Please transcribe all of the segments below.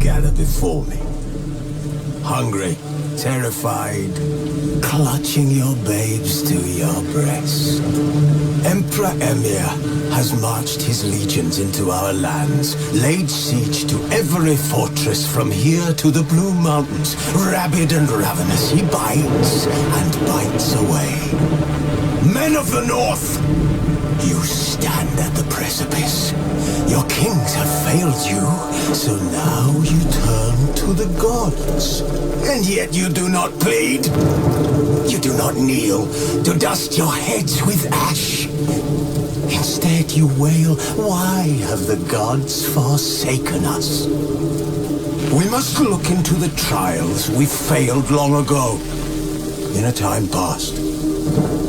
gather before me. Hungry, terrified, clutching your babes to your breast. Emperor Emir has marched his legions into our lands, laid siege to every fortress from here to the Blue Mountains. Rabid and ravenous, he bites and bites away. Men of the North, you stand at the precipice. Your kings have failed you, so now you turn to the gods. And yet you do not plead. You do not kneel to dust your heads with ash. Instead you wail, why have the gods forsaken us? We must look into the trials we failed long ago. In a time past,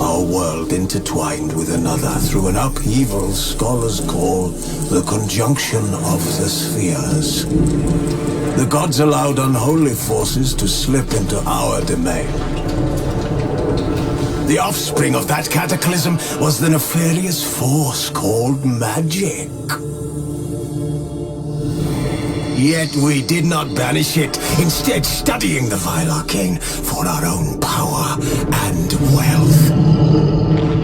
our world intertwined with another through an upheaval scholars call the conjunction of the spheres. The gods allowed unholy forces to slip into our domain. The offspring of that cataclysm was the nefarious force called magic. Yet we did not banish it, instead studying the vile arcane for our own power and wealth.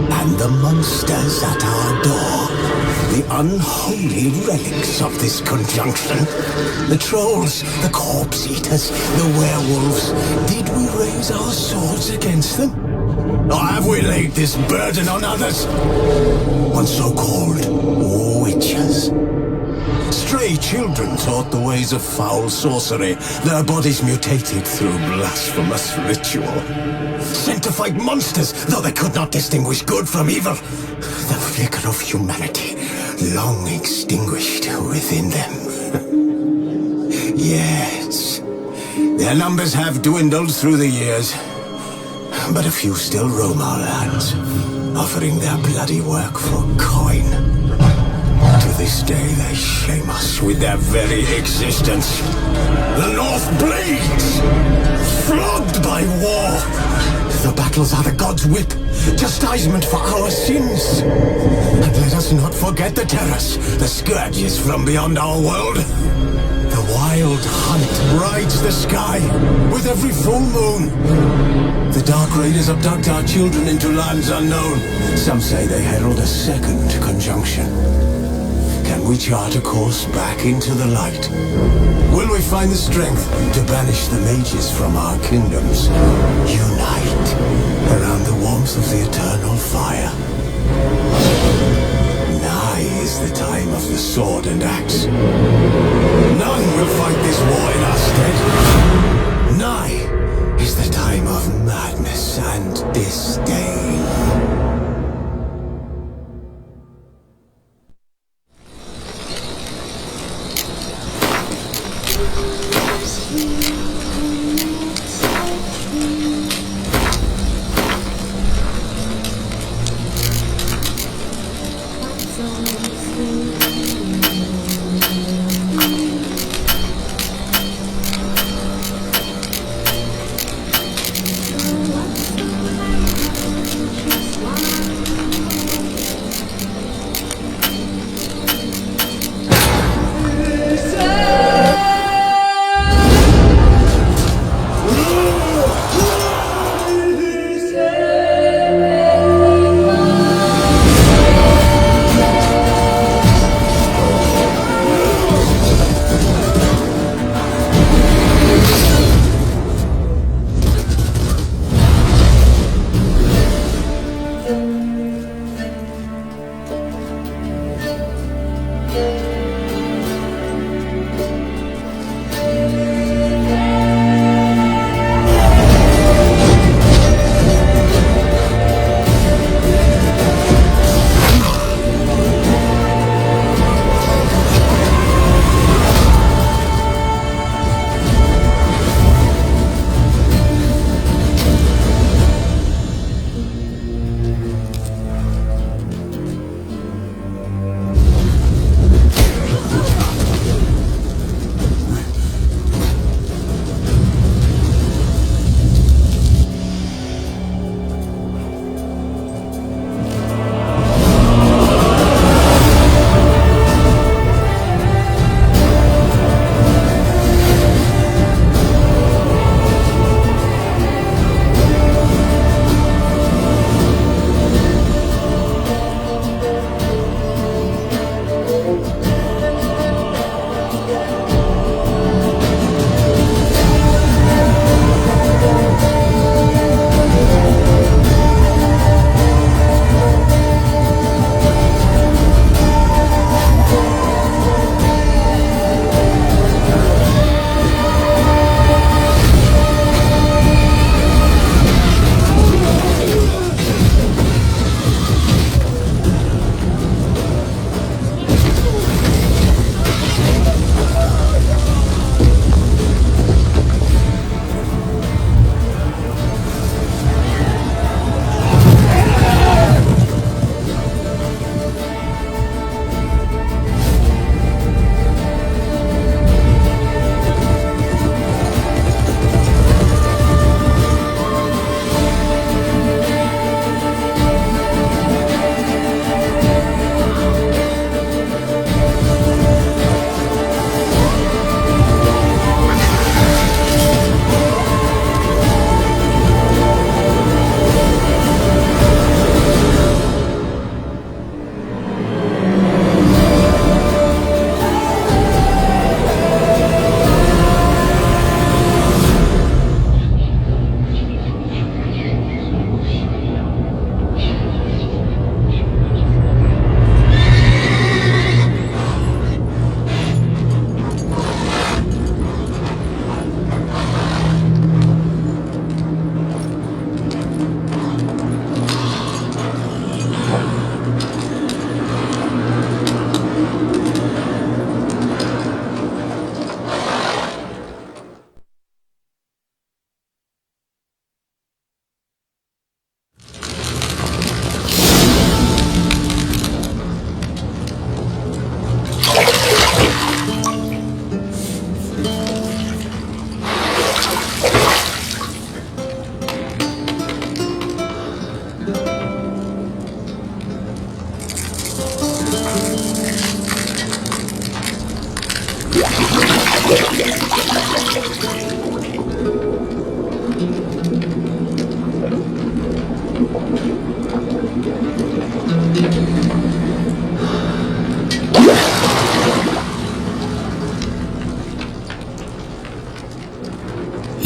And the monsters at our door, the unholy relics of this conjunction. The trolls, the corpse-eaters, the werewolves. Did we raise our swords against them? Or have we laid this burden on others? On so-called witches. Stray children taught the ways of foul sorcery, their bodies mutated through blasphemous ritual. Sent to fight monsters, though they could not distinguish good from evil. The flicker of humanity, long extinguished within them. Yes, their numbers have dwindled through the years, but a few still roam our lands, offering their bloody work for coin. To this day, they shame us with their very existence. The North bleeds, flogged by war. The battles are the gods' whip, chastisement for our sins. And let us not forget the terrors, the scourges from beyond our world. The wild hunt rides the sky with every full moon. The Dark Raiders abduct our children into lands unknown. Some say they herald a second conjunction. Can we chart a course back into the light? Will we find the strength to banish the mages from our kingdoms? Unite around the warmth of the eternal fire. Nigh is the time of the sword and axe. None will fight this war in our stead. Nigh is the time of madness and disdain.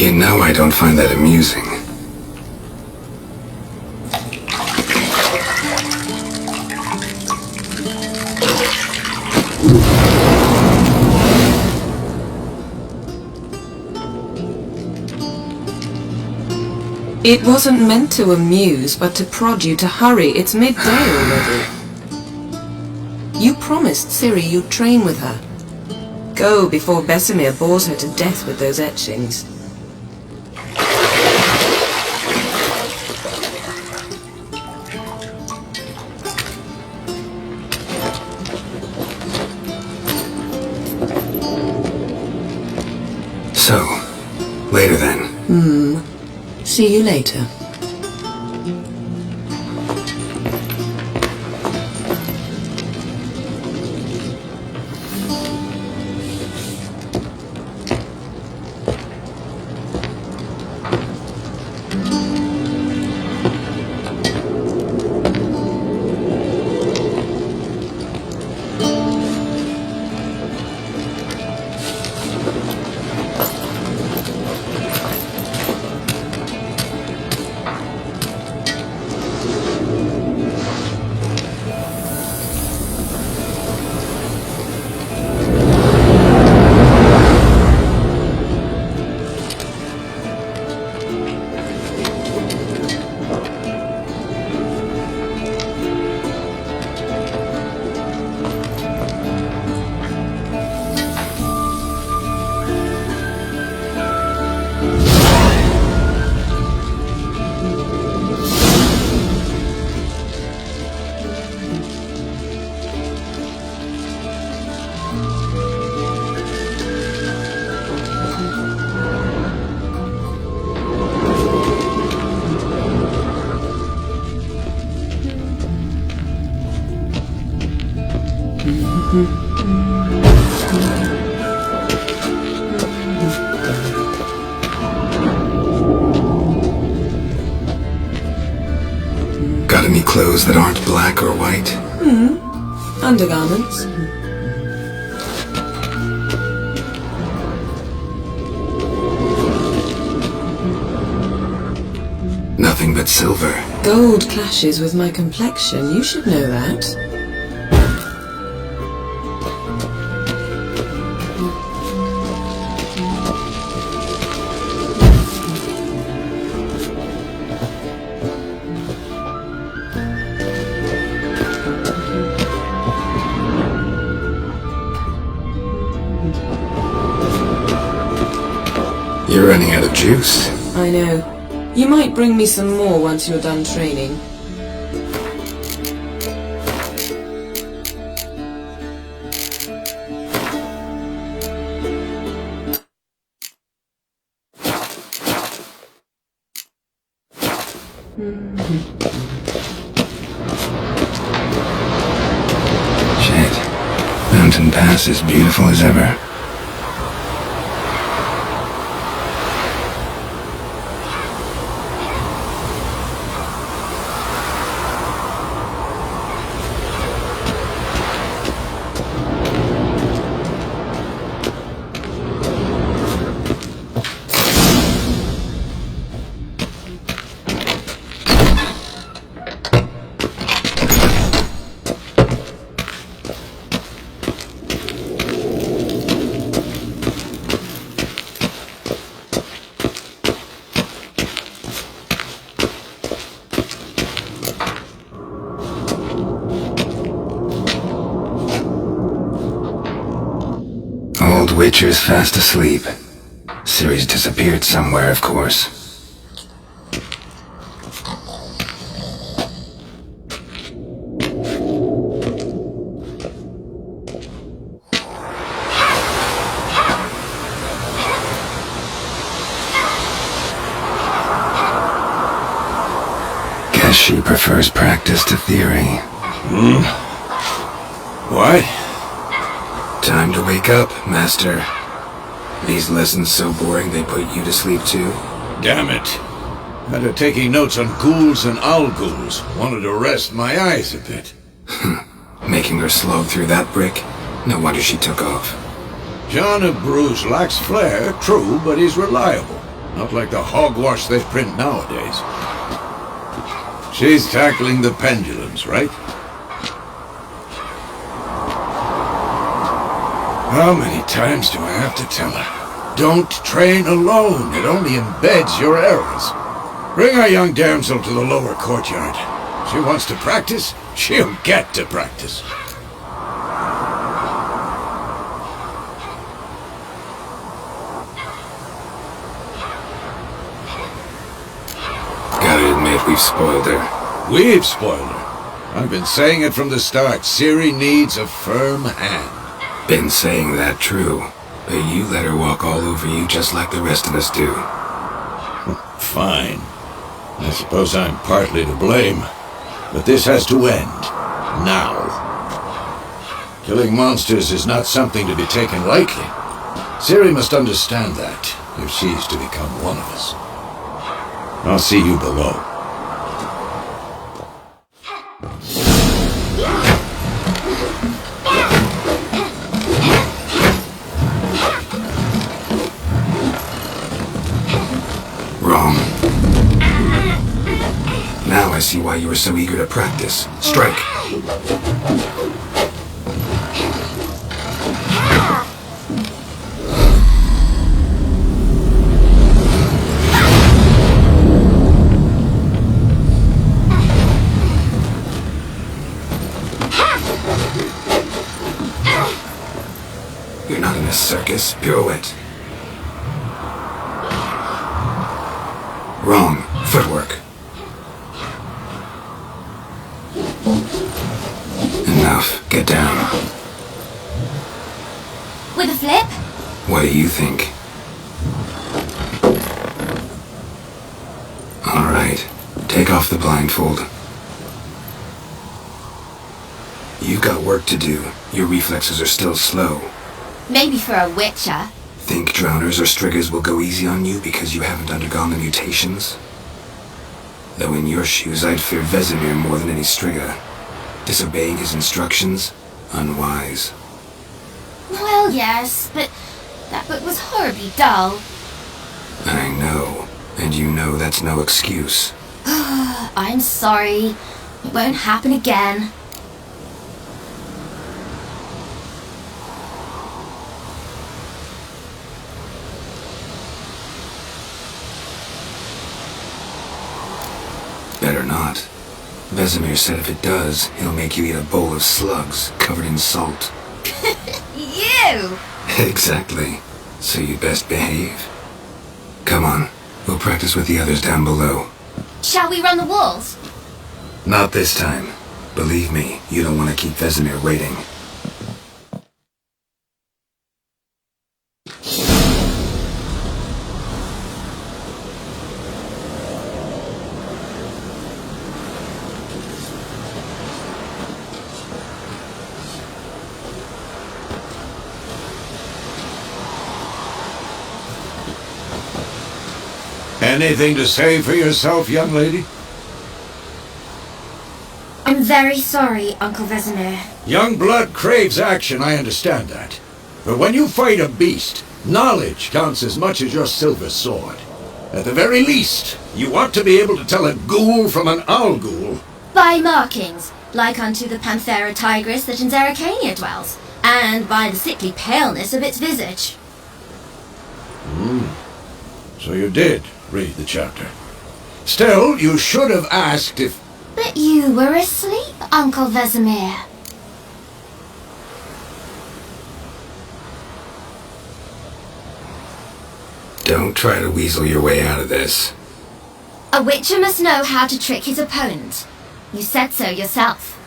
You know I don't find that amusing. It wasn't meant to amuse, but to prod you to hurry. It's midday already. You promised Ciri you'd train with her. Go before Vesemir bores her to death with those etchings. So, later then. See you later. Got any clothes that aren't black or white? Undergarments. Nothing but silver. Gold clashes with my complexion. You should know that. You're running out of juice. I know. You might bring me some more once you're done training. Shit. Mountain Pass is beautiful as ever. Old Witcher's fast asleep. Ciri's disappeared somewhere, of course. Guess she prefers practice to theory. What? Time to wake up, Master. These lessons so boring they put you to sleep too? Damn it. After taking notes on ghouls and owl ghouls, wanted to rest my eyes a bit. Making her slog through that brick? No wonder she took off. John of Bruges lacks flair, true, but he's reliable. Not like the hogwash they print nowadays. She's tackling the pendulums, right? How many times do I have to tell her? Don't train alone. It only embeds your errors. Bring our young damsel to the lower courtyard. She wants to practice, she'll get to practice. Gotta admit, we've spoiled her. We've spoiled her. I've been saying it from the start. Ciri needs a firm hand. Been saying that true, but you let her walk all over you just like the rest of us do. Fine. I suppose I'm partly to blame. But this has to end. Now. Killing monsters is not something to be taken lightly. Ciri must understand that, if she's to become one of us. I'll see you below. Wrong. Now I see why you were so eager to practice. Strike. You're not in a circus. Pirouette. Wrong. Footwork. Enough. Get down. With a flip? What do you think? Alright. Take off the blindfold. You've got work to do. Your reflexes are still slow. Maybe for a witcher. Think drowners or striggers will go easy on you because you haven't undergone the mutations? Though in your shoes I'd fear Vesemir more than any strigger. Disobeying his instructions? Unwise. Well, yes, but that book was horribly dull. I know. And you know that's no excuse. I'm sorry. It won't happen again. Better not. Vesemir said if it does, he'll make you eat a bowl of slugs covered in salt. You! Exactly. So you'd best behave. Come on. We'll practice with the others down below. Shall we run the walls? Not this time. Believe me, you don't want to keep Vesemir waiting. Anything to say for yourself, young lady? I'm very sorry, Uncle Vesemir. Young blood craves action, I understand that. But when you fight a beast, knowledge counts as much as your silver sword. At the very least, you ought to be able to tell a ghoul from an owl ghoul. By markings, like unto the Panthera tigris that in Zeracania dwells, and by the sickly paleness of its visage. So you did read the chapter. Still, you should have asked if... But you were asleep, Uncle Vesemir. Don't try to weasel your way out of this. A witcher must know how to trick his opponent. You said so yourself.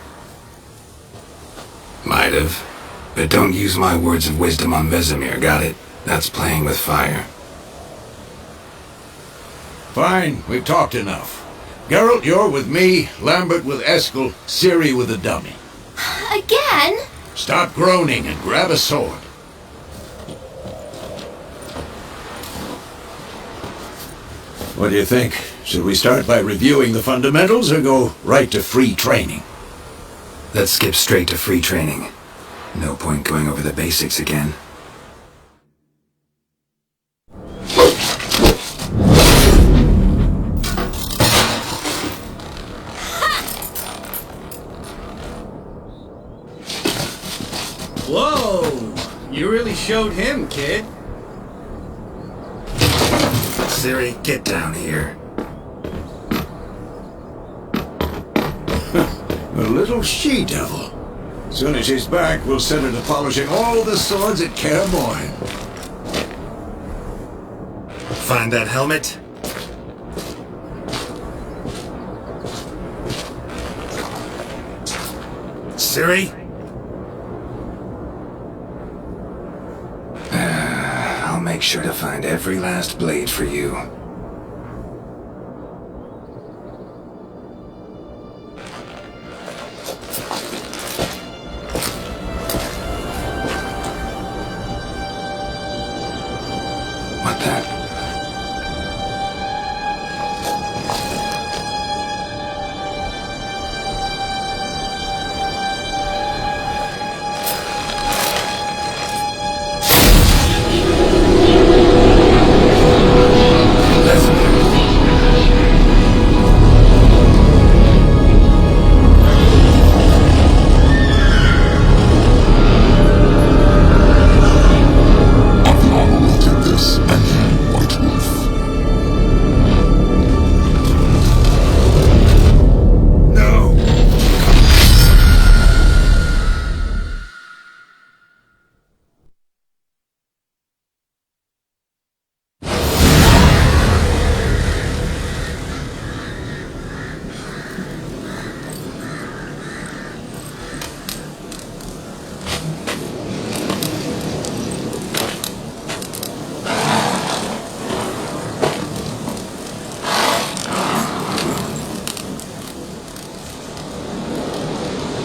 Might have. But don't use my words of wisdom on Vesemir, got it? That's playing with fire. Fine, we've talked enough. Geralt, you're with me, Lambert with Eskel, Ciri with the dummy. Again? Stop groaning and grab a sword. What do you think? Should we start by reviewing the fundamentals or go right to free training? Let's skip straight to free training. No point going over the basics again. Whoa! You really showed him, kid. Ciri, get down here. A little she-devil. Soon as she's back, we'll set her to polishing all the swords at Kaer Morhen. Find that helmet? Ciri? I'll make sure to find every last blade for you. What the?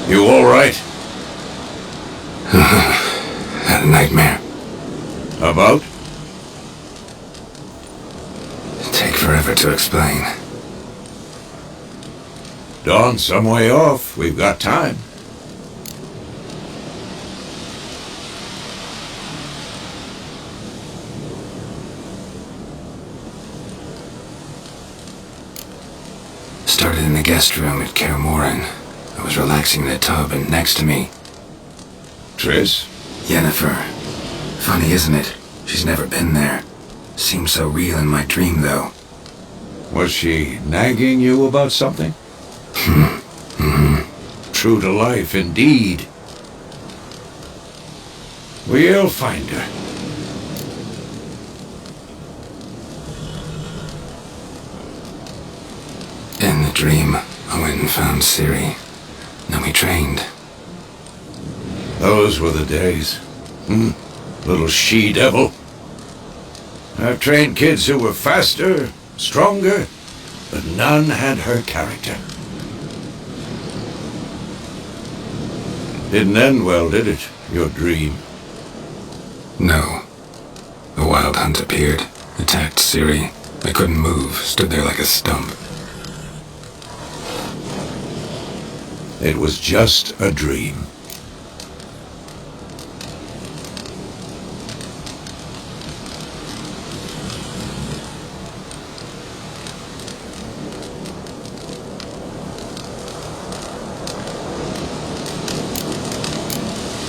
You all right? Had a nightmare. About? Take forever to explain. Dawn's some way off. We've got time. Started in the guest room at Kaer Morhen. I was relaxing in a tub, and next to me, Triss? Yennefer. Funny, isn't it? She's never been there. Seemed so real in my dream, though. Was she nagging you about something? True to life, indeed. We'll find her. In the dream, I went and found Ciri. Then we trained. Those were the days. Little she-devil. I've trained kids who were faster, stronger, but none had her character. Didn't end well, did it? Your dream? No. The Wild Hunt appeared, attacked Ciri. I couldn't move, stood there like a stump. It was just a dream.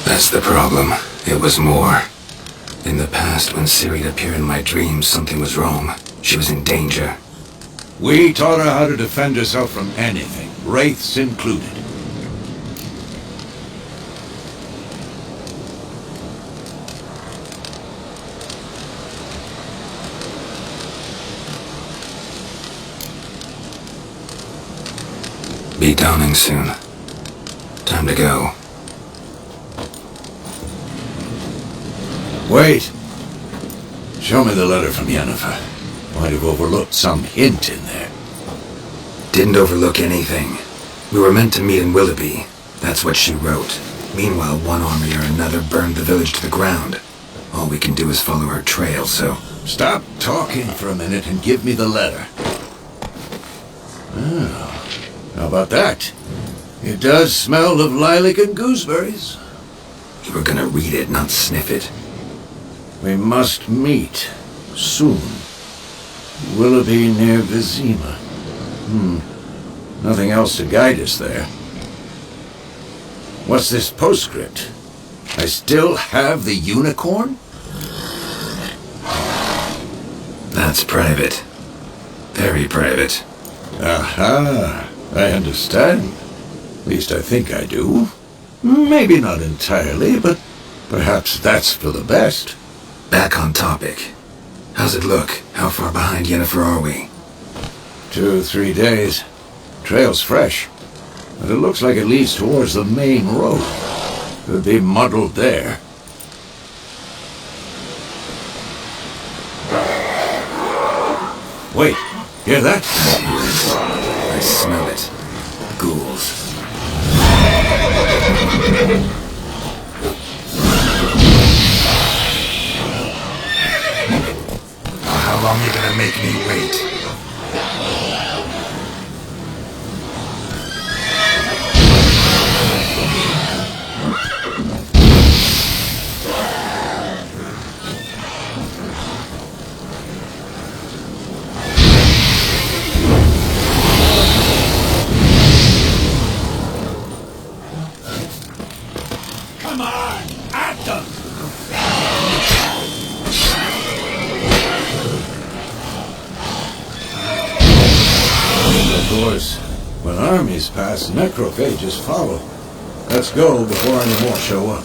That's the problem. It was more. In the past, when Ciri appeared in my dreams, something was wrong. She was in danger. We taught her how to defend herself from anything, wraiths included. Be dawning soon. Time to go. Wait. Show me the letter from Yennefer. Might have overlooked some hint in there. Didn't overlook anything. We were meant to meet in Willoughby. That's what she wrote. Meanwhile, one army or another burned the village to the ground. All we can do is follow her trail, so... Stop talking for a minute and give me the letter. Oh, how about that? It does smell of lilac and gooseberries. You were gonna read it, not sniff it. We must meet. Soon. Willoughby near Vizima. Nothing else to guide us there. What's this postscript? I still have the unicorn? That's private. Very private. Aha, I understand. At least I think I do. Maybe not entirely, but perhaps that's for the best. Back on topic. How's it look? How far behind Yennefer are we? 2 or 3 days. Trail's fresh, but it looks like it leads towards the main road. Could be muddled there. Wait, hear that? I smell it. Ghouls. How long you gonna make me wait? Come on, at them! Of course, when armies pass, necrophages follow. Let's go before any more show up.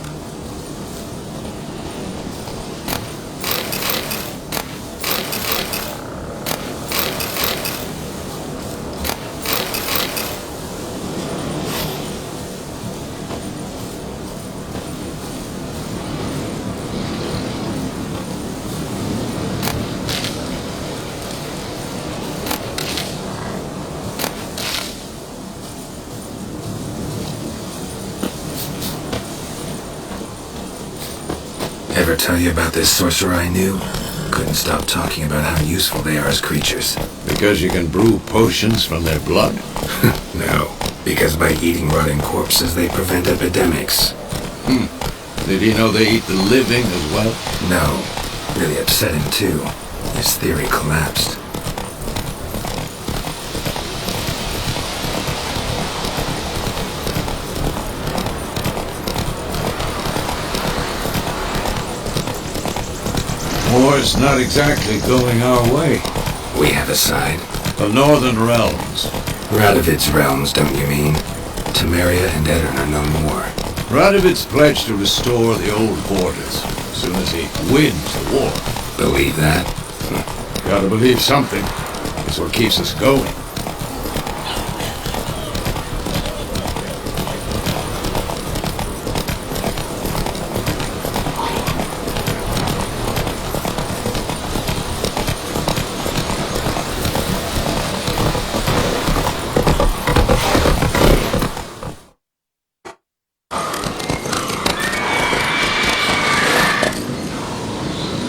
Ever tell you about this sorcerer I knew? Couldn't stop talking about how useful they are as creatures. Because you can brew potions from their blood? No, because by eating rotting corpses they prevent epidemics. Did he know they eat the living as well? No, really upset him too. His theory collapsed. War's not exactly going our way. We have a side. The Northern Realms. Radovid's realms, don't you mean? Temeria and Edirn are no more. Radovid's pledged to restore the old borders as soon as he wins the war. Believe that? Gotta believe something. It's what keeps us going.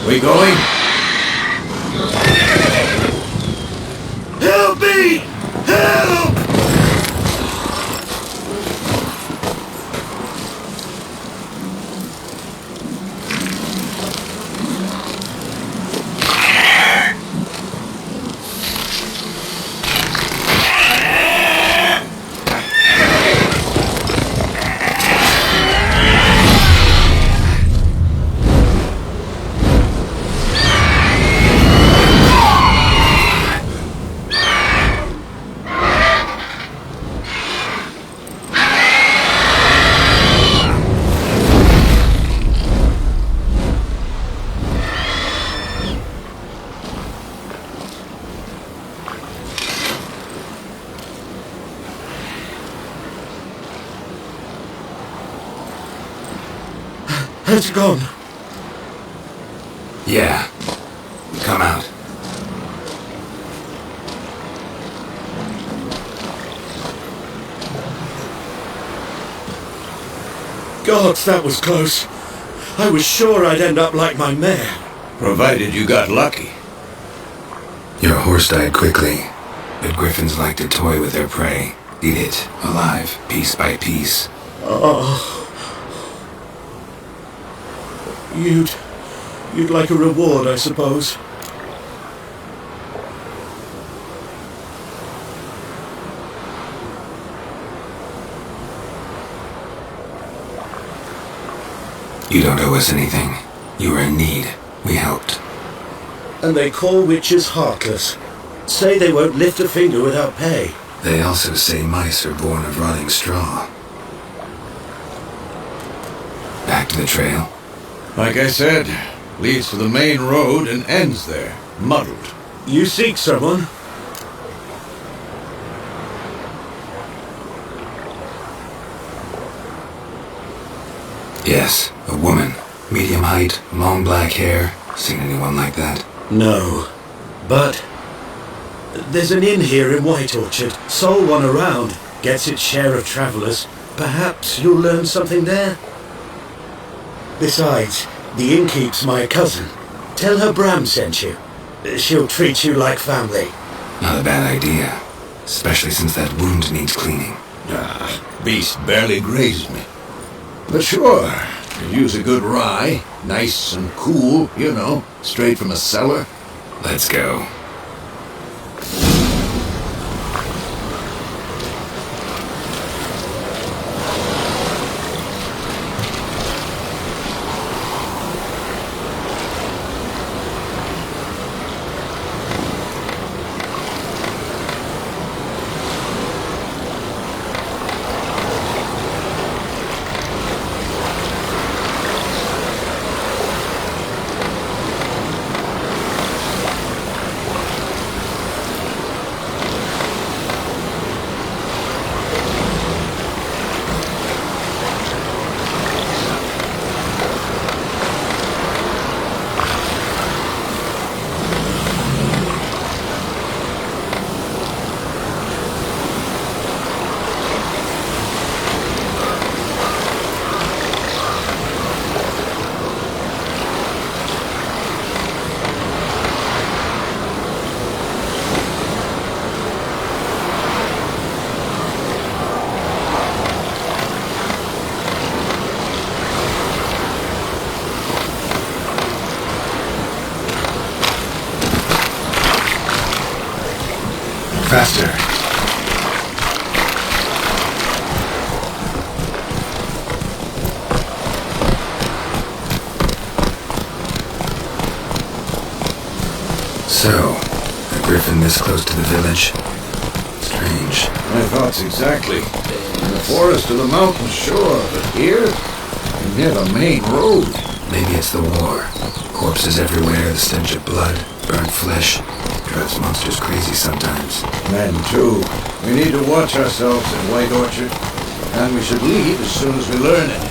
We going? Help me! Help! It's gone. Yeah. Come out. God, that was close. I was sure I'd end up like my mare. Provided you got lucky. Your horse died quickly, but griffins like to toy with their prey. Eat it, alive, piece by piece. Oh. You'd like a reward, I suppose. You don't owe us anything. You were in need. We helped. And they call witches heartless. Say they won't lift a finger without pay. They also say mice are born of rotting straw. Back to the trail. Like I said, leads to the main road and ends there, muddled. You seek someone? Yes, a woman. Medium height, long black hair. Seen anyone like that? No. But there's an inn here in White Orchard. Sole one around. Gets its share of travellers. Perhaps you'll learn something there? Besides, the innkeep's my cousin. Tell her Bram sent you. She'll treat you like family. Not a bad idea. Especially since that wound needs cleaning. Beast barely grazed me. But sure, could use a good rye. Nice and cool, you know, straight from a cellar. Let's go. Faster. So, a griffin this close to the village? Strange. My thoughts exactly. In the forest or the mountains, sure, but here? Near the main road. Maybe it's the war. Corpses everywhere, the stench of blood, burnt flesh. Drives monsters crazy sometimes. Men, too. We need to watch ourselves in White Orchard. And we should leave as soon as we learn it.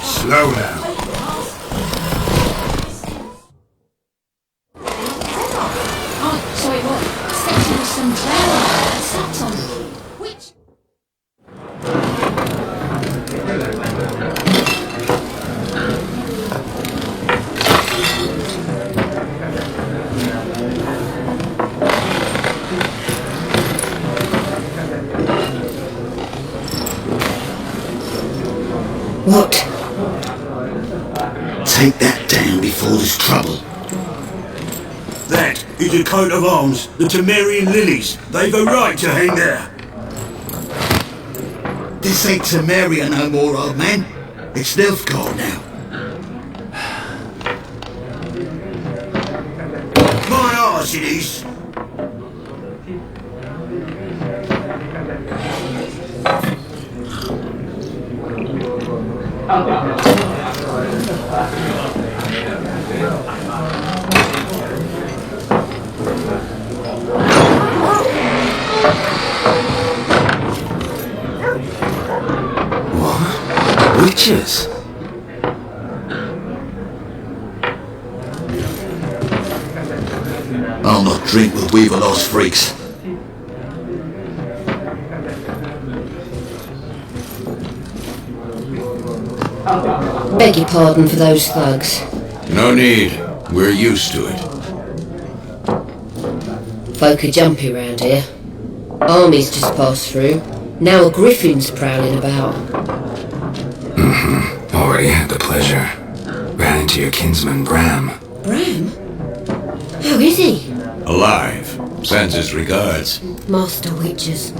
Slow now. What? Take that down before there's trouble. That is a coat of arms, the Temerian lilies. They've a right to hang there. This ain't Temeria no more, old man. It's Nilfgaard now. My arse it is. What? Witches? I'll not drink with Weaver-lost freaks. Beg your pardon for those thugs. No need. We're used to it. Folk are jumpy round here. Armies just passed through. Now a griffin's prowling about. Already had the pleasure. Ran into your kinsman, Bram. Bram? How is he? Alive. Sends his regards. Master Witches.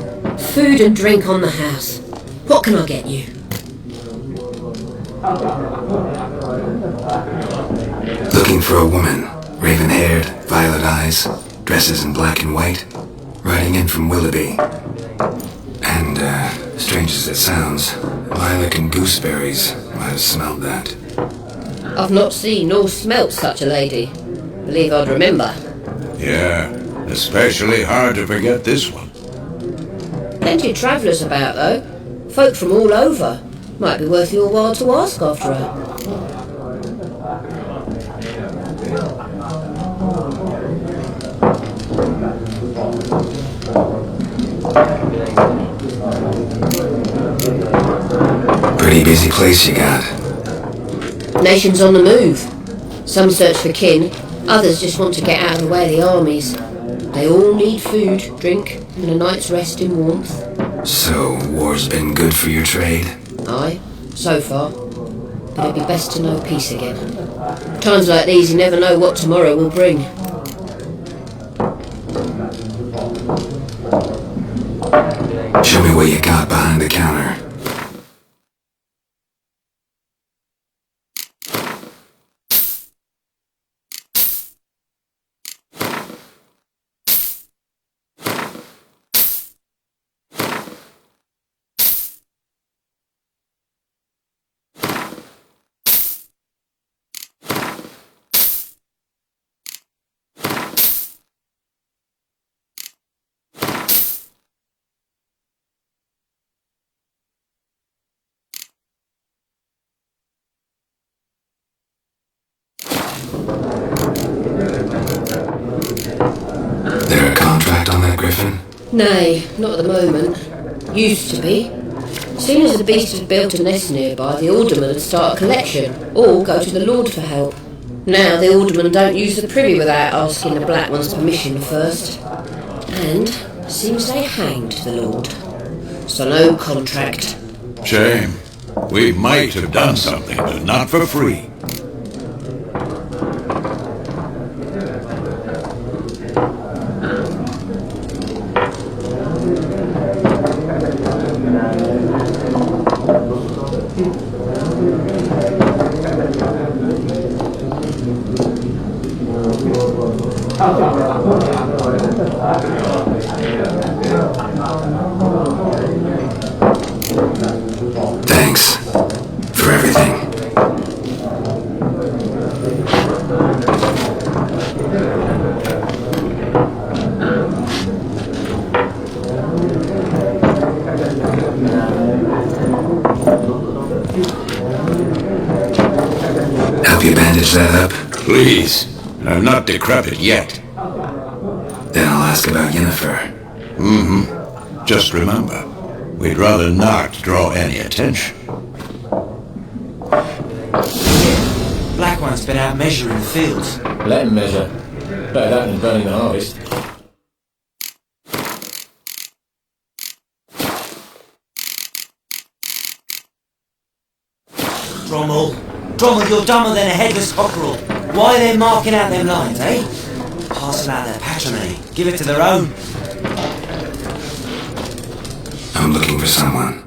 Food and drink on the house. What can I get you? Looking for a woman. Raven-haired, violet eyes, dresses in black and white. Riding in from Willoughby. And, strange as it sounds, lilac and gooseberries might have smelled that. I've not seen nor smelt such a lady. Believe I'd remember. Yeah, especially hard to forget this one. Plenty of travellers about, though. Folk from all over. Might be worth your while to ask after her. Pretty busy place you got. Nations on the move. Some search for kin, others just want to get out of the way of the armies. They all need food, drink, and a night's rest in warmth. So, war's been good for your trade? Aye, so far. But it'd be best to know peace again. Times like these, you never know what tomorrow will bring. Show me what you got behind the counter. There a contract on that griffin? Nay, not at the moment. Used to be. Soon as the beast had built a nest nearby, the alderman would start a collection, or go to the Lord for help. Now the alderman don't use the privy without asking the Black One's permission first. And seems they hanged the Lord. So no contract. Shame. We might have done something, but not for free. Thanks for everything. Help you bandage that up? Please. I'm not decrepit yet. Then I'll ask about Yennefer. Just remember, we'd rather not draw any attention. Black One's been out measuring the fields. Let him measure. Better that than burning the harvest. Drommel, you're dumber than a headless cockerel. Why are they marking out them lines, eh? Pass them out their patrimony. Give it to their own. I'm looking for someone.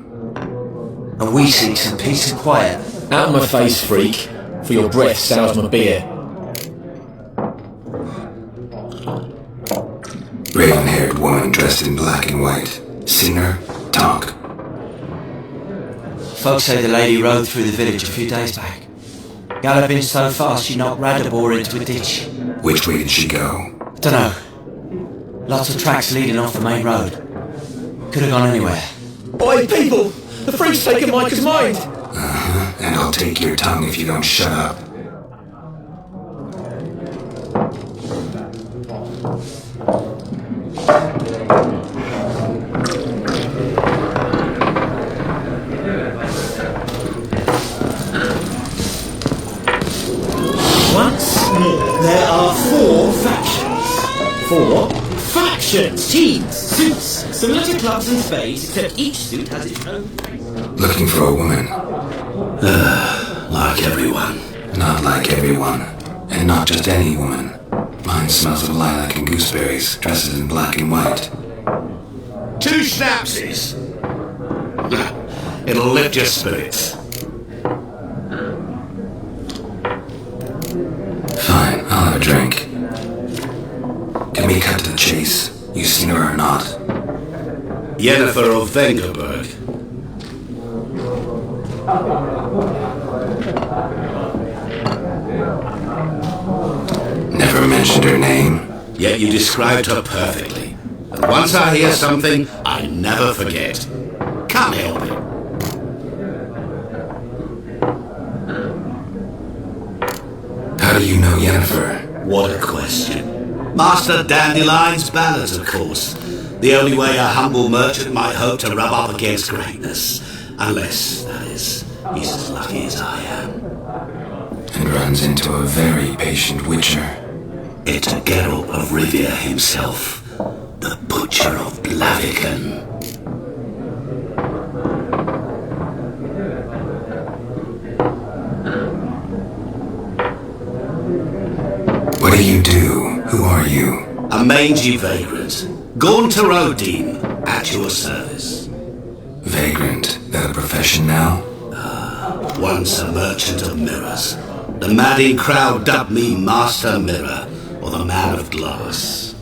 And we seek some peace and quiet. Out of my face, freak. For your breath sours my beer. Raven-haired woman dressed in black and white. Seen her? Talk. Folks say the lady rode through the village a few days back. Galloping so fast she knocked Radabor into a ditch. Which way did she go? Dunno. Lots of tracks leading off the main road. Could have gone anywhere. Oi, people! The freak's taken Micah's mind! And I'll take your tongue if you don't shut up. Once more, there are 4 factions. 4 factions? Teams, suits, similar to clubs and spades, except each suit has its own... Looking for a woman. Like everyone. Not like everyone. And not just any woman. Mine smells of lilac and gooseberries, dresses in black and white. 2 schnapsies. It'll lift your spirits. Fine, I'll have a drink. Can we cut to the chase? You seen her or not? Yennefer of Vengerberg. Never mentioned her name. Yet you described her perfectly. And once I hear something, I never forget. Can't help it. How do you know Yennefer? What a question. Master Dandelion's ballads, of course. The only way a humble merchant might hope to rub up against greatness. Unless, that is, he's as lucky as I am. And runs into a very patient witcher. It's Geralt of Rivia himself, the Butcher of Blaviken. What do you do? Who are you? A mangy vagrant. Gone to Rodin, at your service. Vagrant? That a profession now? Once a merchant of mirrors. The madding crowd dubbed me Master Mirror, or the Man of Glass.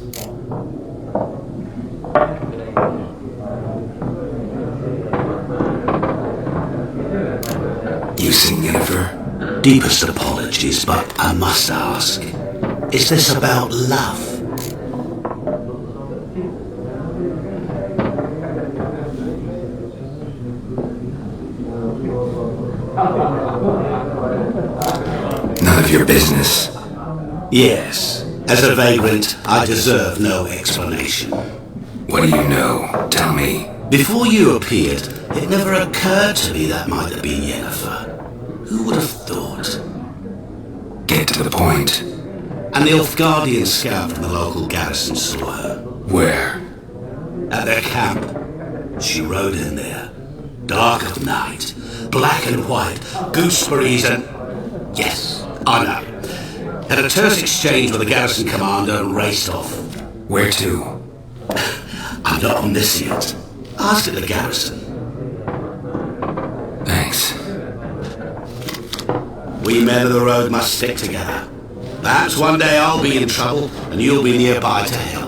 You seen Yennefer? Deepest apologies, but I must ask. Is this about love? None of your business. Yes. As a vagrant, I deserve no explanation. What do you know? Tell me. Before you appeared, it never occurred to me that might have been Yennefer. Who would have thought? Get to the point. An Nilfgaardian scout from the local garrison saw her. Where? At their camp. She rode in there. Dark of night. Black and white. Gooseberries and... Yes, I know. Had a terse exchange with the garrison commander and raced off. Where to? I'm not omniscient. Ask at the garrison. Thanks. We men of the road must stick together. Perhaps one day I'll be in trouble and you'll be nearby to help.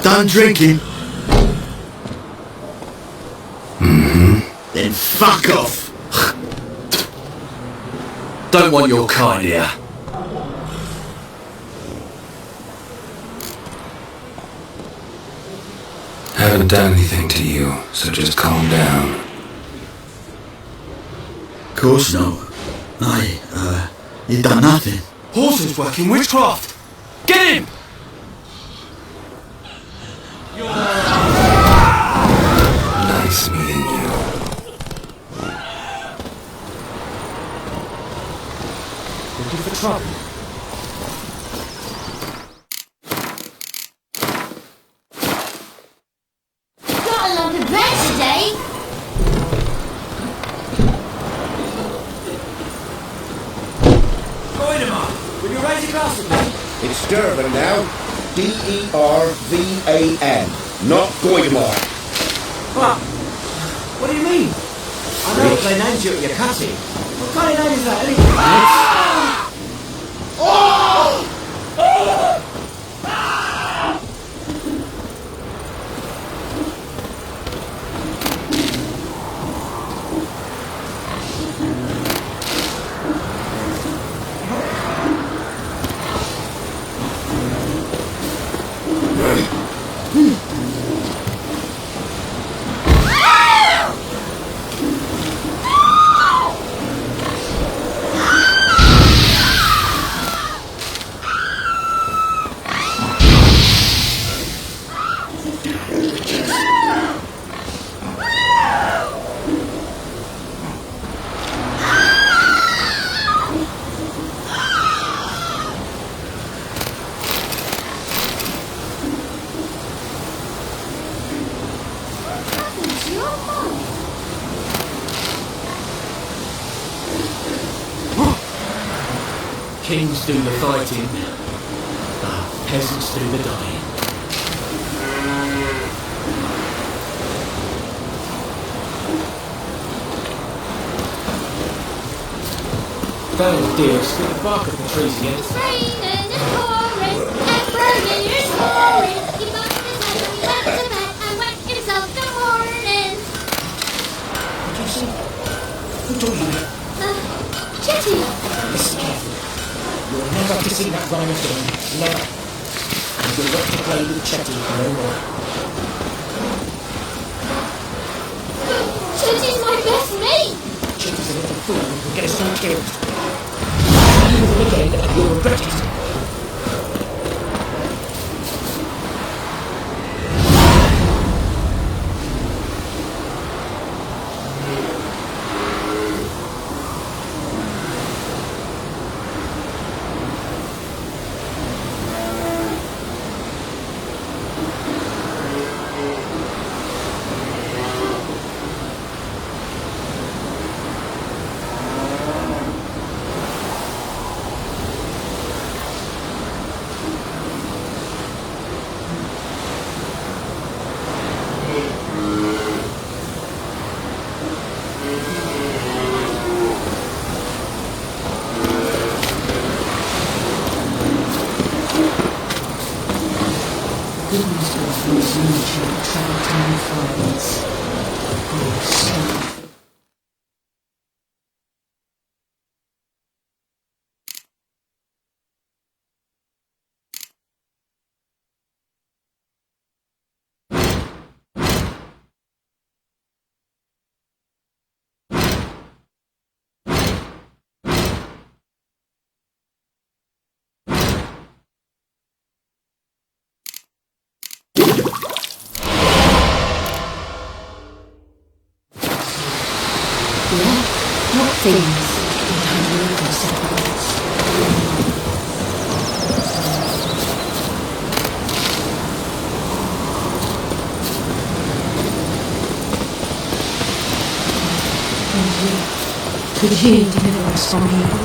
Done drinking? Mm-hmm. Then fuck off! Don't want your kind here. Haven't done anything to you, so just calm down. Course no. You done nothing. Horses working witchcraft! Get him! Nice meeting you. Looking for trouble? Got a lump of bread today. Will you raise a glass with me? It's Durban now. D-E-R-V-A-N. Not Goydemar. What do you mean? I know what they named you at your cutting. What kind of name is that anyway? Kings do the fighting, peasants do the dying. Oh dear, spit the bark of the trees again. It's raining, it's pouring, and burning, it's pouring. He bumped his head when he went to bed and wet himself the morning. What do you see? Who told you that? Chetty. Listen carefully. You'll never to see that rhyme again. Never. And you'll get to play with Chetty no more. Chetty's my best mate. Chetty's a little fool who'll get us all killed. You with him again and you'll regret it. What things behind your consequence? Could he deliver us from evil?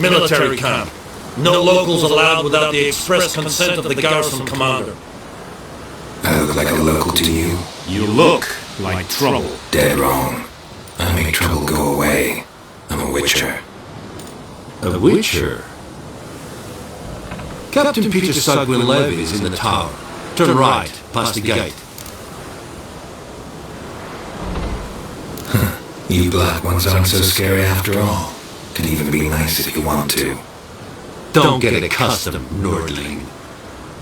Military camp. No locals allowed without the express consent of the garrison commander. I look like a local to you? You look like trouble. Dead wrong. I make trouble go away. I'm a witcher. A witcher? Captain Peter Sugwin Levy is in the tower. Turn right, past the gate. You black ones aren't so scary after all. Could even be nice if you want to. Don't get accustomed, Nordling.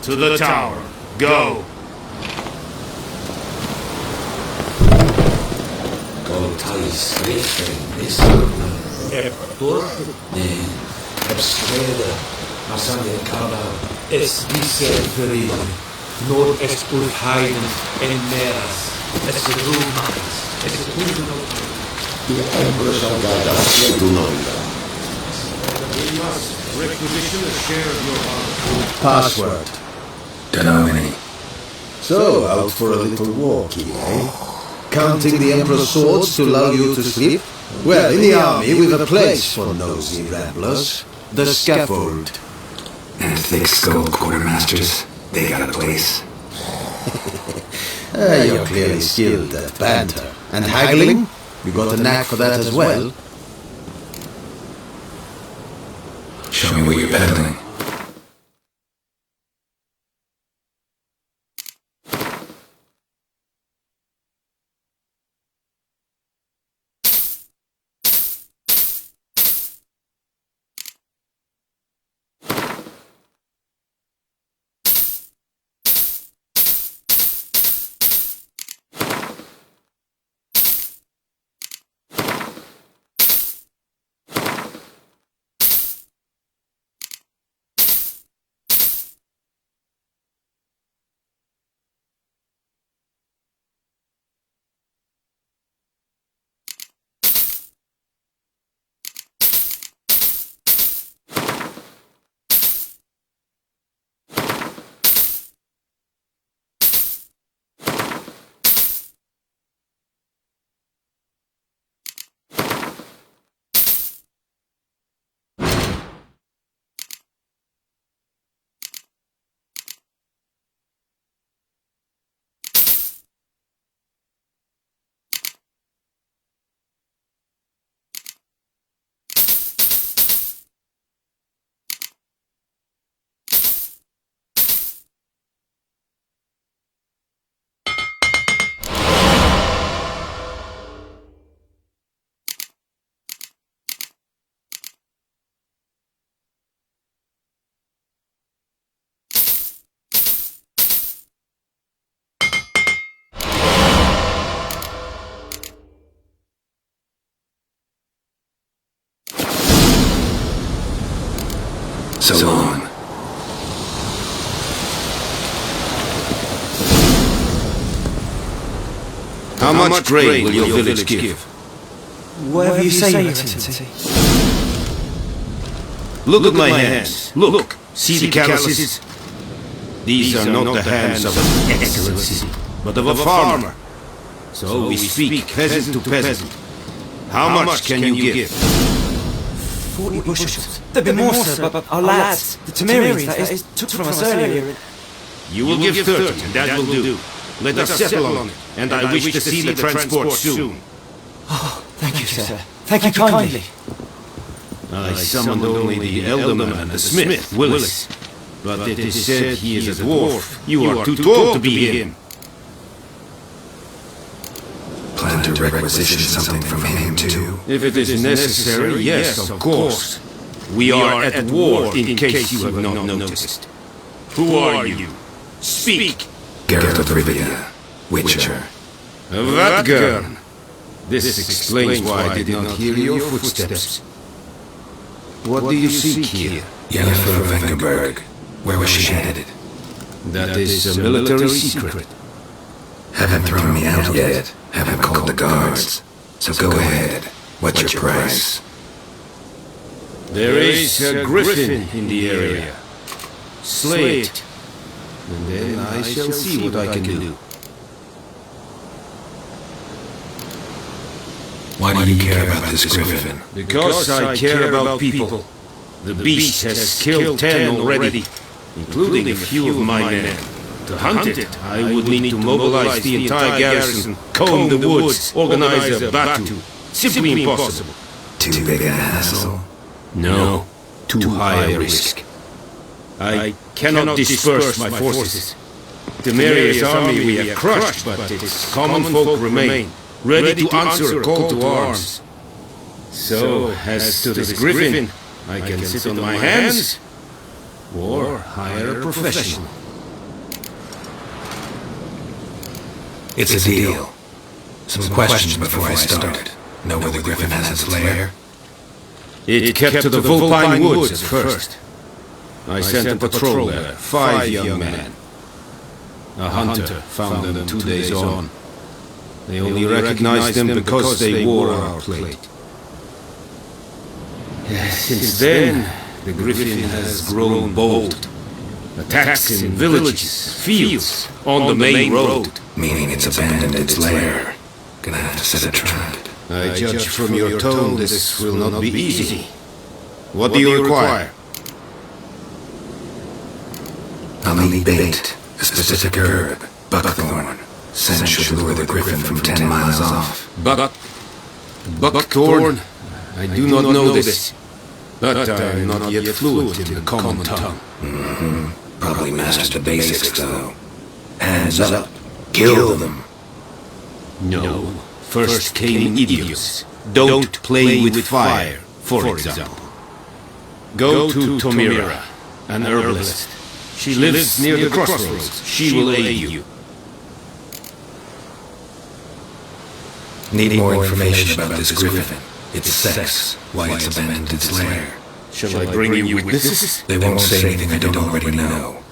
To the tower. Go! Es dice Veril, Nord es Urheiden en Meras, es Rumas, es The Emperor shall guide us to London. We must requisition a share of your honor. Password. Dunno any. So, out for a little walkie, eh? Counting the Emperor's swords to lull you to sleep? Well, in the army we've a place for nosy ramblers. The scaffold. And thick-skulled quartermasters, they got a place. You're clearly skilled at banter. And haggling? You got a knack for that as well. Show me what you're peddling. So long. How much grain will your village give? Whatever you say, Your Excellency. Look at my hands. Look. See the calluses? These are not the hands of an excellency, but of a farmer. So we speak peasant to peasant. How much can you give? 40 bushels. There'd be more, sir, but our lads, the Temerians, that is, took from us earlier. You will give 30, and that will do. Let us settle on it, and I wish to see the transport soon. Oh, thank you, sir. Thank you kindly. I summoned only the elderman and the smith, Willis. But it is said he is a dwarf. You are too tall to be him. Plan to requisition something from him, too? If it is necessary, yes, of course. We are at war, in case you have not noticed. Who are you? Speak! Geralt of Rivia, Witcher. Vatgern! This explains why I did not hear your footsteps. What do you seek here? Yennefer of Vengerberg. Where was she headed? That is a military secret. Haven't thrown me out yet. Haven't called the guards. So go ahead. What's your price? There is a griffin in the area. Slay it, and then I shall see what I can do. Why do you care about this griffin? Because I care about people. The beast has killed 10 already, including a few of my men. To hunt it, I would need to mobilize the entire garrison, comb the woods, organize a batu. Simply impossible. Too big a hassle? No, too high a risk. I cannot disperse my forces. Temeria's army we have crushed, but its common folk remain, ready to answer a call to arms. So, as to this griffin, I can sit on my hands, or hire a professional. It's a deal. Some questions before I start. Know where the griffin has its lair? It kept to the Vulpine Woods at first. I sent a patrol there, 5 young men. A hunter found them 2 days on. They only recognized them because they wore our plate. Since then, the griffin has grown bold. Attacks in villages, fields, on the main road. Meaning it's abandoned its lair. Gonna have to set a trap. I judge from your tone this will not be easy. What do you require? I'll need bait, a specific herb, buckthorn. Scent should lure the griffin from 10 miles off. Buckthorn? I do not know this, but I am not yet fluent in the common tongue. Probably mastered the basics, though. Hands up. Kill them. No. First came idiots. Don't play with fire, for example. Go to Tomira, an herbalist. She lives near the crossroads. She will aid you. Need more information about this griffin. Its sex, why it's abandoned its lair. Shall I bring you witnesses? They won't say anything I don't already know.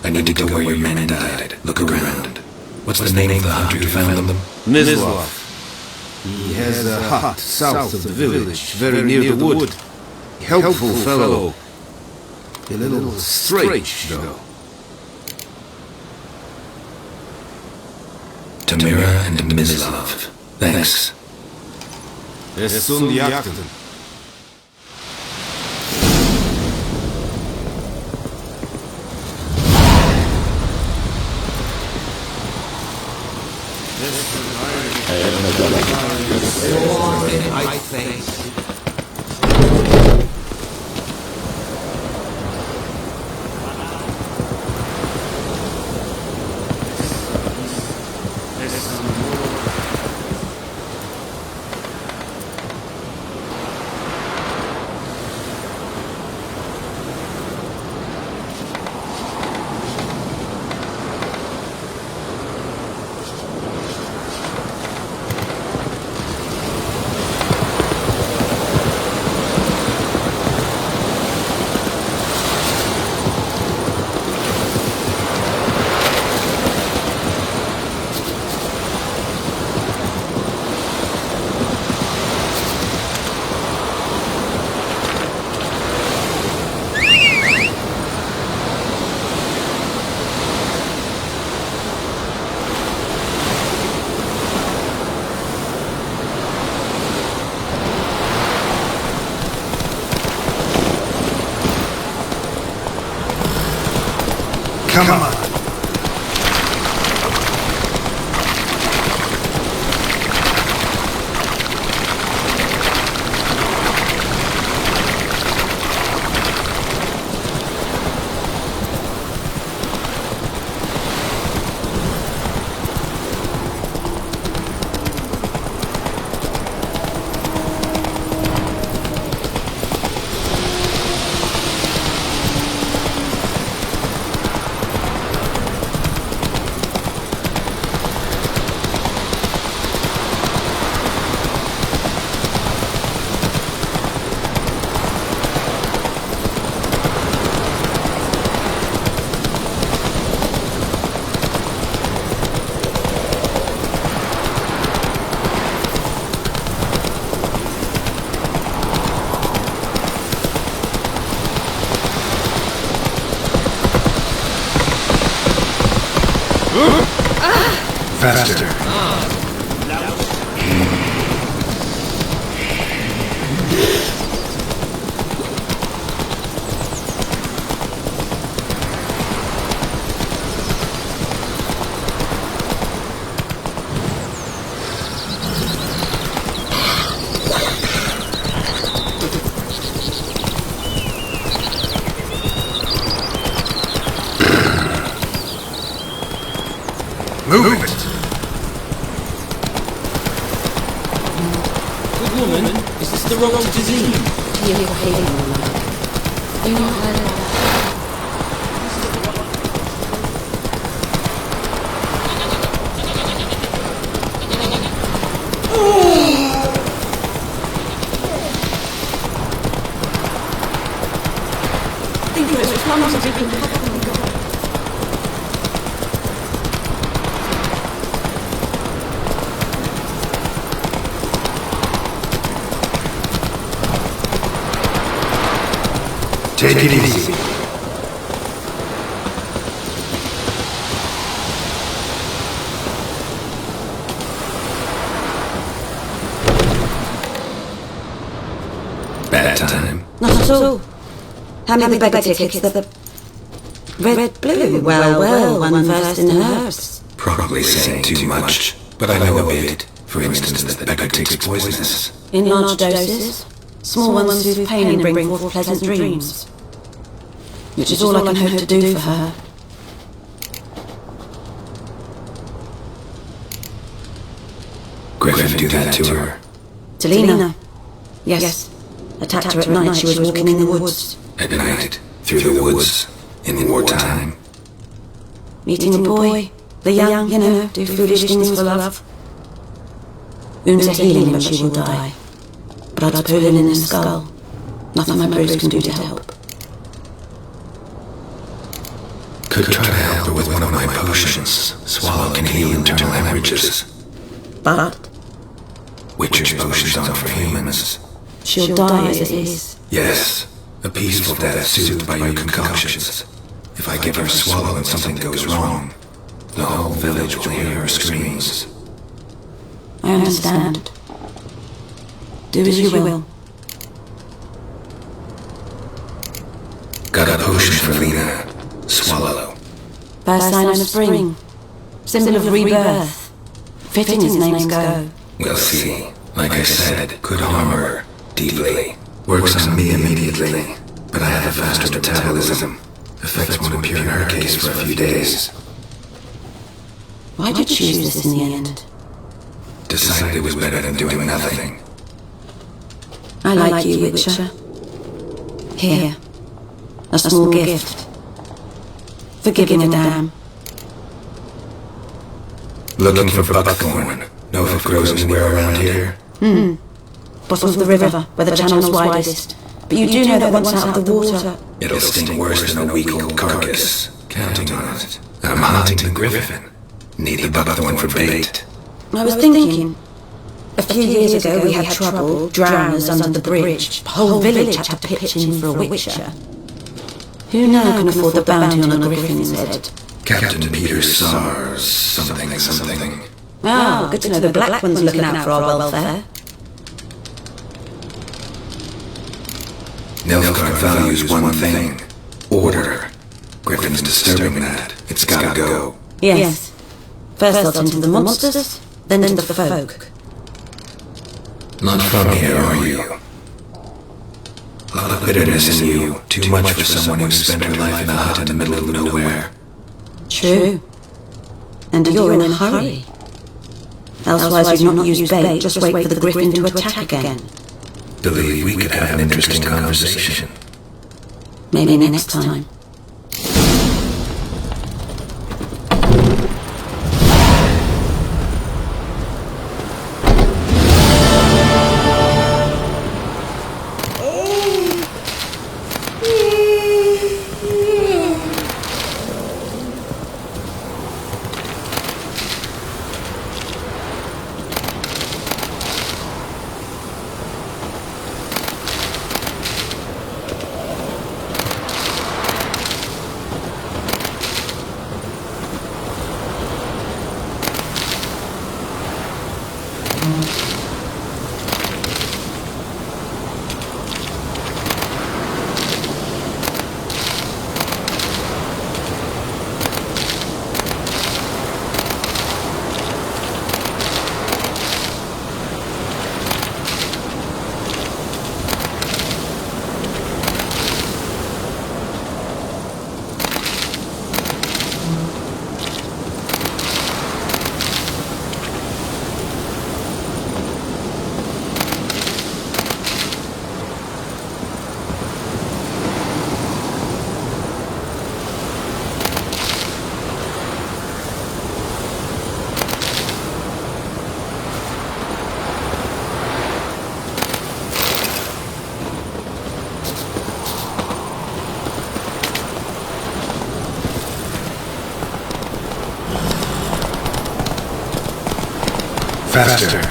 I need to go where your men died. Look around. What's the name of the hunter who found them? Mislav. He has a hut south of the village, very near the wood. Helpful fellow. A little strange, though. Tamira and Mislav. Thanks. I think. Come on. Faster. Move it! Good woman, is this the wrong disease? You're behaving wrong. Do not let it Take it easy. Bad time. Not at all. Hand me the beggar tickets, the red, blue. Well, one versed in herbs. Probably saying too much, but I know a bit. For instance, that beggar takes poisonous. In large doses. Small ones soothe pain and bring forth pleasant dreams. Which is all I can hope to do for her. Griffin do that to her. To Lena? Yes. Attacked her at night. She was walking in the woods. At night, through the woods, in wartime. Meeting a boy. The young, do foolish things for love. Wounds are healing, but she will die. Blood's pooling in the skull. Nothing my bruise can do to help. Could try to help her with one of my potions. Swallow can heal internal hemorrhages. But Witcher's potions aren't for humans. she'll die as it is. Yes, a peaceful death soothed by your concoctions. If I give her a swallow and something goes wrong, the whole village will hear her screams. I understand. Do as you will. Got a potion for Lena. Swallow. First sign of spring. Symbol of rebirth. Fitting as names go. We'll see. Like I said, could harm her deeply. Works on me immediately, but I have a faster metabolism. Effects won't appear in her case for a few days. Why'd you choose this in the end? Decided it was better than doing nothing. I like you, Witcher. Here. A small gift. For giving a damn. Looking for buckthorn. Know if it grows anywhere around here? Bottom of the river, where the channel's widest. But you do know that once out of the water... It'll sting worse than a weak old carcass. Counting on it. I'm hunting the griffin. Need the buckthorn for bait. I was thinking... A few years ago we had trouble, drowners under the bridge. The whole village had to pitch in for a Witcher. Who now can afford the bounty on a griffin's head? Captain Peter Sars, something. Ah, good to know the Black One's looking out for our welfare. Nilfgaard values one thing. Order. Griffin's disturbing that. It's gotta go. Yes. First they'll tend to the monsters, then to the folk. Not from here, are you? A lot of bitterness in you. Too much for someone who spent her life in a hut in the middle of nowhere. True. And you're in a hurry. Elsewise you've not used bait, just wait for the griffin to attack again. Believe we could have an interesting conversation. Maybe next time. Faster.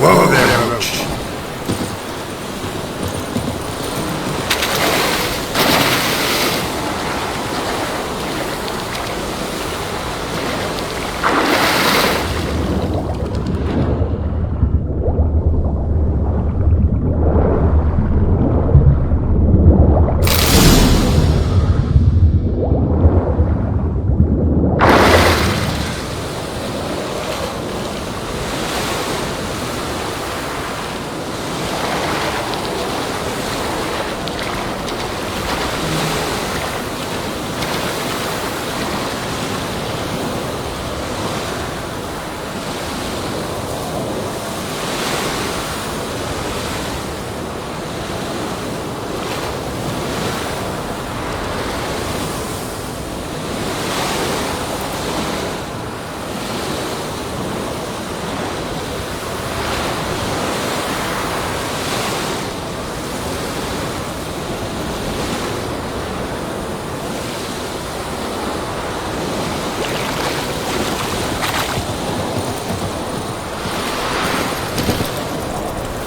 Whoa there, Roach.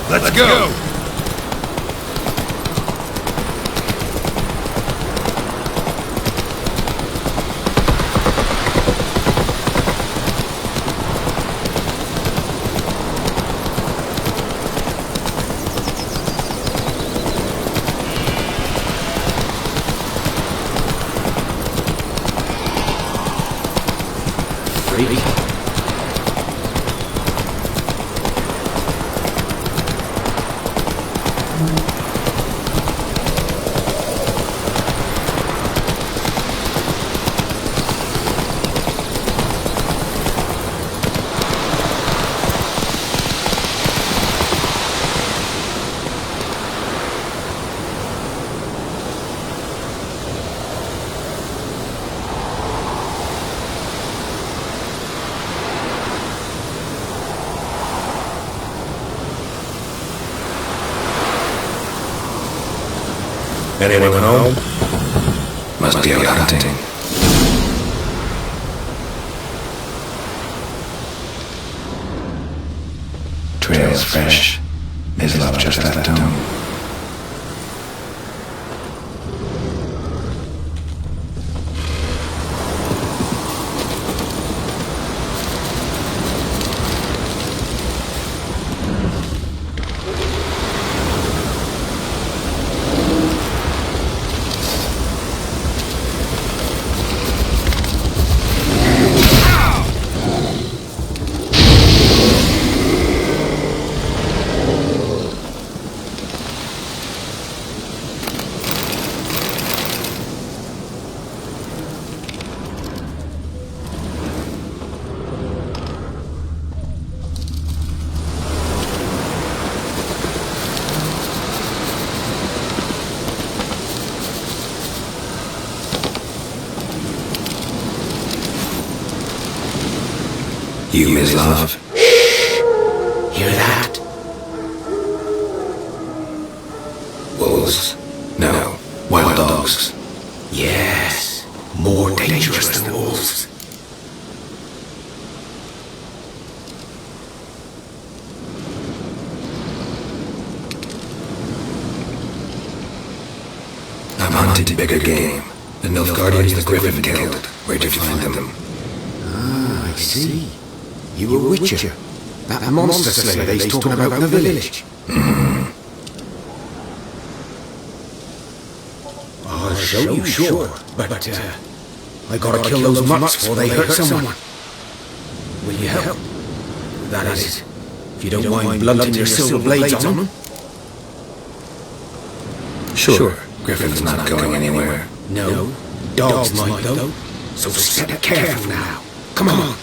Let's go! Anyone home? Must be out hunting. Trail's fresh. His love just left home. You, Miss Love. Hear that? Wolves? No, wild dogs. Yes. More dangerous than wolves. I've hunted bigger game. The Nilfgaardians the Griffin killed. Where'd you find them? Ah, I see. You a witcher. That monster slayer they's talking about in the village. I'll show you, sure. But, I gotta kill those mutts before they hurt someone. Will you help? That is, if you don't mind blunting your silver blades on them. Sure. Griffin's not going anywhere. No. Dogs might, though. So step careful now. Come on.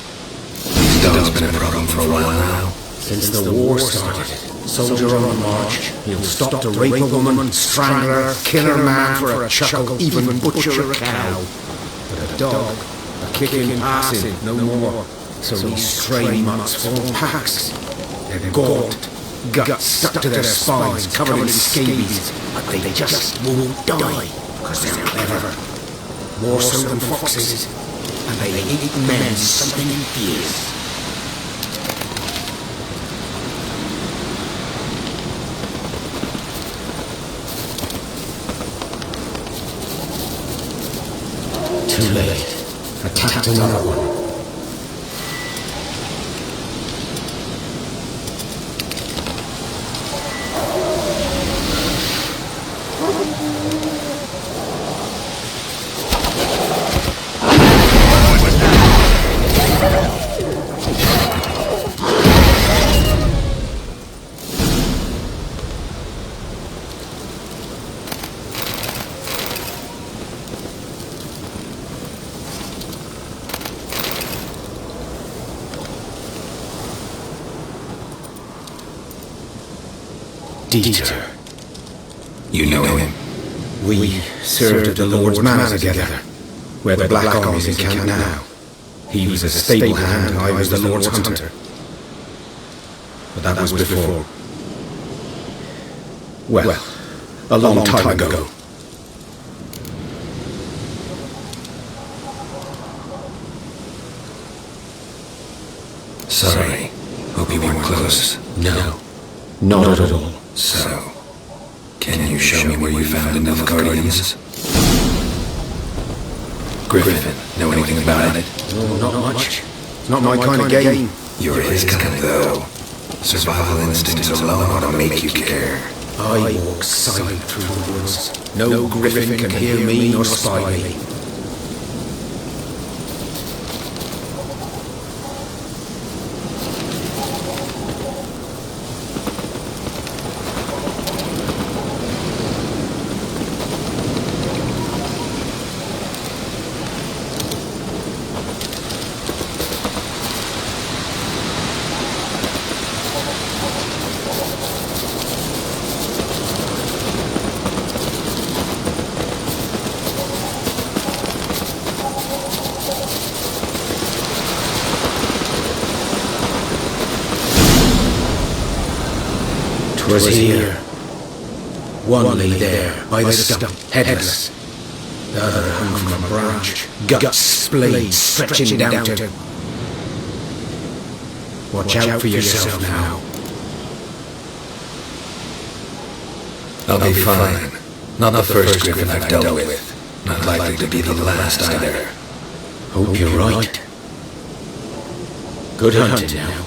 The dog's been a problem for a while now. Since the war started. Soldier on the march, he'll stop to rape a woman, strangle her, kill her man for a chuckle, even butcher a cow. But a dog, a kicking passing, no more. So these stray mutts form packs. They're gaunt, guts stuck to their spines, covered in scabies, but they just won't die, because they're clever. More so than foxes, and they eat men something fierce. Too late. Attacked another one. Dieter. You know him? We served at the Lord's Manor together, where the Black Army's encamped now. He was a stable hand, I was the Lord's hunter. But that was before... well, a long time ago. Sorry. Hope you weren't close. No, not at all. So, can you show me where you found enough guardians? Griffin, know anything about it? Oh, not much. It's not my kind of game. You're his kind, though. Survival instincts alone ought to make you care. I walk silent through the woods. No Griffin can hear me nor spy me. Was here. One lay there, by the stump, headless. The other hung from a branch, guts splayed, stretching down to... Watch out for yourself now. I'll be fine. Not the first Griffin I've dealt with. Not likely to be the last either. Hope you're right. Good hunting now.